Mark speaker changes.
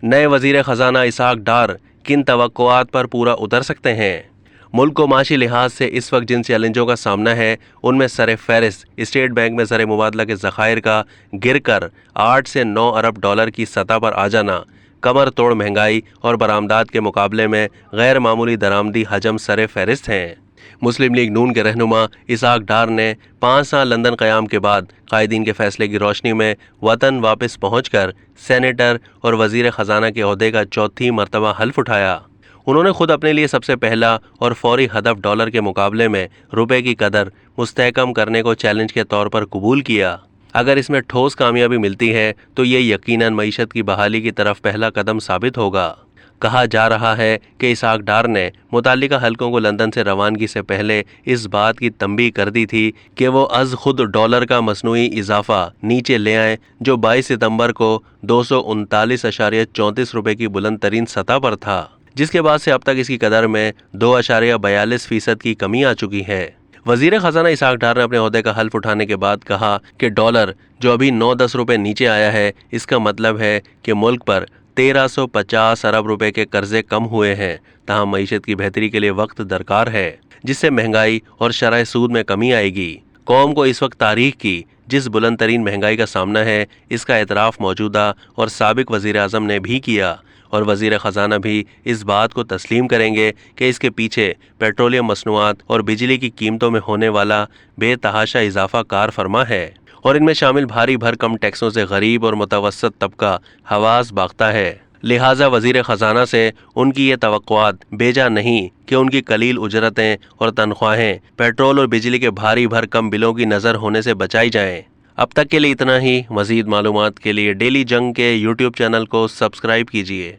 Speaker 1: نئے وزیر خزانہ اسحاق ڈار کن توقعات پر پورا اتر سکتے ہیں؟ ملک کو معاشی لحاظ سے اس وقت جن چیلنجوں کا سامنا ہے ان میں سر فہرست اسٹیٹ بینک میں زر مبادلہ کے ذخائر کا گر کر 8 سے 9 ارب ڈالر کی سطح پر آ جانا، کمر توڑ مہنگائی اور برآمدات کے مقابلے میں غیر معمولی درآمدی حجم سر فہرست ہیں۔ مسلم لیگ نون کے رہنما اسحاق ڈار نے 5 سال لندن قیام کے بعد قائدین کے فیصلے کی روشنی میں وطن واپس پہنچ کر سینیٹر اور وزیر خزانہ کے عہدے کا چوتھی مرتبہ حلف اٹھایا۔ انہوں نے خود اپنے لیے سب سے پہلا اور فوری ہدف ڈالر کے مقابلے میں روپے کی قدر مستحکم کرنے کو چیلنج کے طور پر قبول کیا۔ اگر اس میں ٹھوس کامیابی ملتی ہے تو یہ یقیناً معیشت کی بحالی کی طرف پہلا قدم ثابت ہوگا۔ کہا جا رہا ہے کہ اسحاق ڈار نے متعلقہ حلقوں کو لندن سے روانگی سے پہلے اس بات کی تنبیہ کر دی تھی کہ وہ از خود ڈالر کا مصنوعی اضافہ نیچے لے آئیں، جو 22 ستمبر کو 239.34 روپے کی بلند ترین سطح پر تھا، جس کے بعد سے اب تک اس کی قدر میں 2.42% کی کمی آ چکی ہے۔ وزیر خزانہ اسحاق ڈار نے اپنے عہدے کا حلف اٹھانے کے بعد کہا کہ ڈالر جو ابھی 9-10 روپے نیچے آیا ہے، اس کا مطلب ہے کہ ملک پر 1350 ارب روپے کے قرضے کم ہوئے ہیں، تاہم معیشت کی بہتری کے لیے وقت درکار ہے، جس سے مہنگائی اور شرح سود میں کمی آئے گی۔ قوم کو اس وقت تاریخ کی جس بلند ترین مہنگائی کا سامنا ہے، اس کا اعتراف موجودہ اور سابق وزیر اعظم نے بھی کیا، اور وزیر خزانہ بھی اس بات کو تسلیم کریں گے کہ اس کے پیچھے پیٹرولیم مصنوعات اور بجلی کی قیمتوں میں ہونے والا بے تحاشا اضافہ کار فرما ہے، اور ان میں شامل بھاری بھرکم ٹیکسوں سے غریب اور متوسط طبقہ حواس باختہ ہے۔ لہٰذا وزیر خزانہ سے ان کی یہ توقعات بیجا نہیں کہ ان کی قلیل اجرتیں اور تنخواہیں پیٹرول اور بجلی کے بھاری بھرکم بلوں کی نظر ہونے سے بچائی جائیں۔ اب تک کے لیے اتنا ہی۔ مزید معلومات کے لیے ڈیلی جنگ کے یوٹیوب چینل کو سبسکرائب کیجیے۔